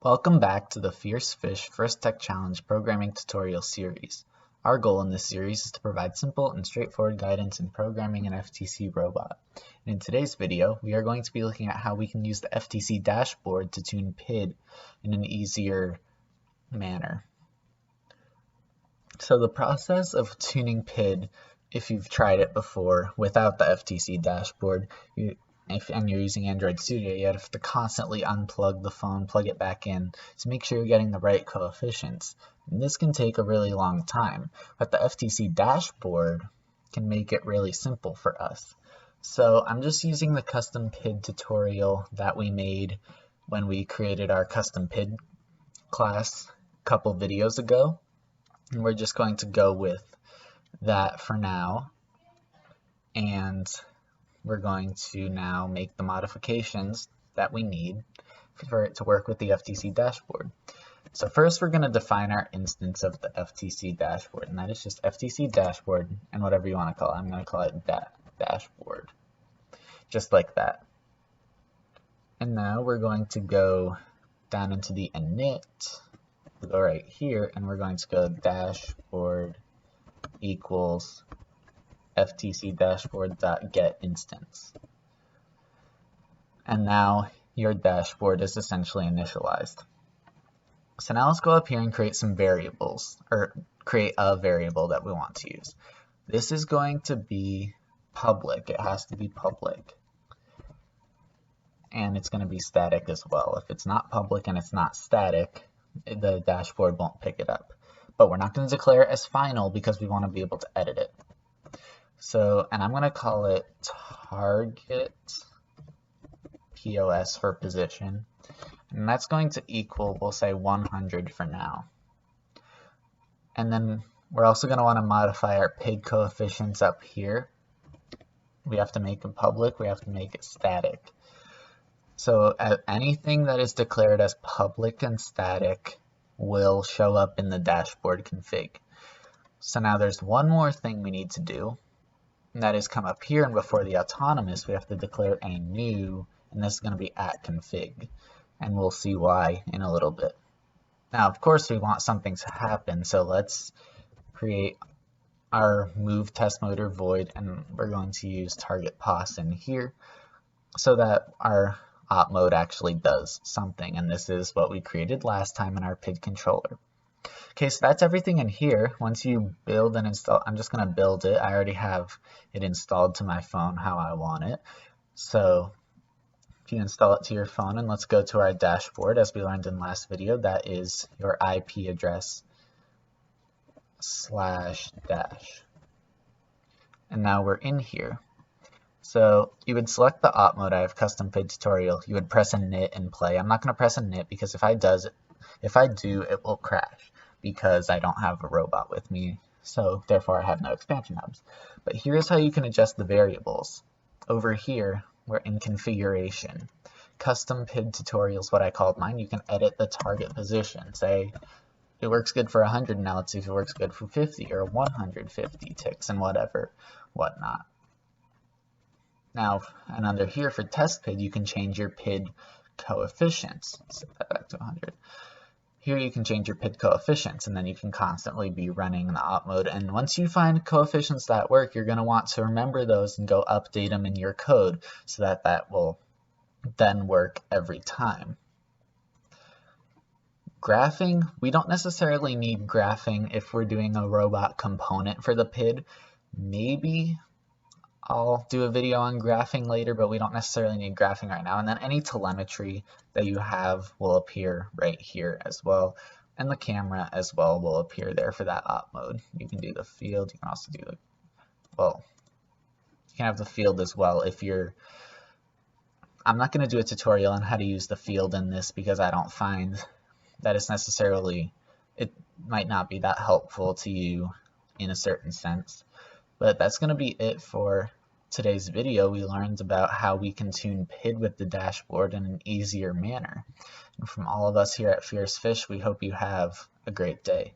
Welcome back to the Fierce Fish First Tech Challenge programming tutorial series. Our goal in this series is to provide simple and straightforward guidance in programming an FTC robot. And in today's video, we are going to be looking at how we can use the FTC Dashboard to tune PID in an easier manner. So the process of tuning PID, if you've tried it before without the FTC Dashboard, and you're using Android Studio, you have to constantly unplug the phone, plug it back in to make sure you're getting the right coefficients. And this can take a really long time, but the FTC Dashboard can make it really simple for us. So I'm just using the custom PID tutorial that we made when we created our custom PID class a couple videos ago. And we're just going to go with that for now. And we're going to now make the modifications that we need for it to work with the FTC Dashboard. So first we're going to define our instance of the FTC Dashboard, and that is just FTC Dashboard and whatever you want to call it. I'm going to call it Dashboard, just like that. And now we're going to go down into the init, we'll go right here, and we're going to go dashboard equals FTC Dashboard.get instance. And now your dashboard is essentially initialized. So now let's go up here and create some variables, or create a variable that we want to use. This is going to be public. It has to be public. And it's going to be static as well. If it's not public and it's not static, the dashboard won't pick it up. But we're not going to declare it as final because we want to be able to edit it. So, and I'm going to call it target POS for position, and that's going to equal, we'll say 100 for now. And then we're also going to want to modify our PID coefficients up here. We have to make them public, we have to make it static. So anything that is declared as public and static will show up in the dashboard config. So now there's one more thing we need to do. And that is come up here, and before the autonomous, we have to declare a new, and this is going to be @config, and we'll see why in a little bit. Now, of course, we want something to happen, so let's create our move test motor void, and we're going to use target pos in here so that our op mode actually does something, and this is what we created last time in our PID controller. Okay, so that's everything in here. Once you build and install, I'm just going to build it. I already have it installed to my phone how I want it. So if you install it to your phone, and let's go to our dashboard, as we learned in last video, that is your IP address /dash. And now we're in here. So you would select the op mode. I have custom PID tutorial. You would press init and play. I'm not going to press init because if I do, it will crash, because I don't have a robot with me, so therefore I have no expansion hubs. But here's how you can adjust the variables. Over here, we're in configuration. Custom PID tutorial is what I called mine. You can edit the target position. Say it works good for 100, now let's see if it works good for 50 or 150 ticks and whatnot. Now, and under here for test PID, you can change your PID coefficients. Set that back to 100. Here you can change your PID coefficients, and then you can constantly be running the op mode. And once you find coefficients that work, you're going to want to remember those and go update them in your code so that that will then work every time. Graphing, we don't necessarily need graphing if we're doing a robot component for the PID. Maybe I'll do a video on graphing later, but we don't necessarily need graphing right now. And then any telemetry that you have will appear right here as well. And the camera as well will appear there for that op mode. You can do the field. You can also do the, well, you can have the field as well if you're, I'm not going to do a tutorial on how to use the field in this because I don't find that it's necessarily, it might not be that helpful to you in a certain sense. But that's going to be it for today's video. We learned about how we can tune PID with the dashboard in an easier manner. And from all of us here at Fierce Fish, we hope you have a great day.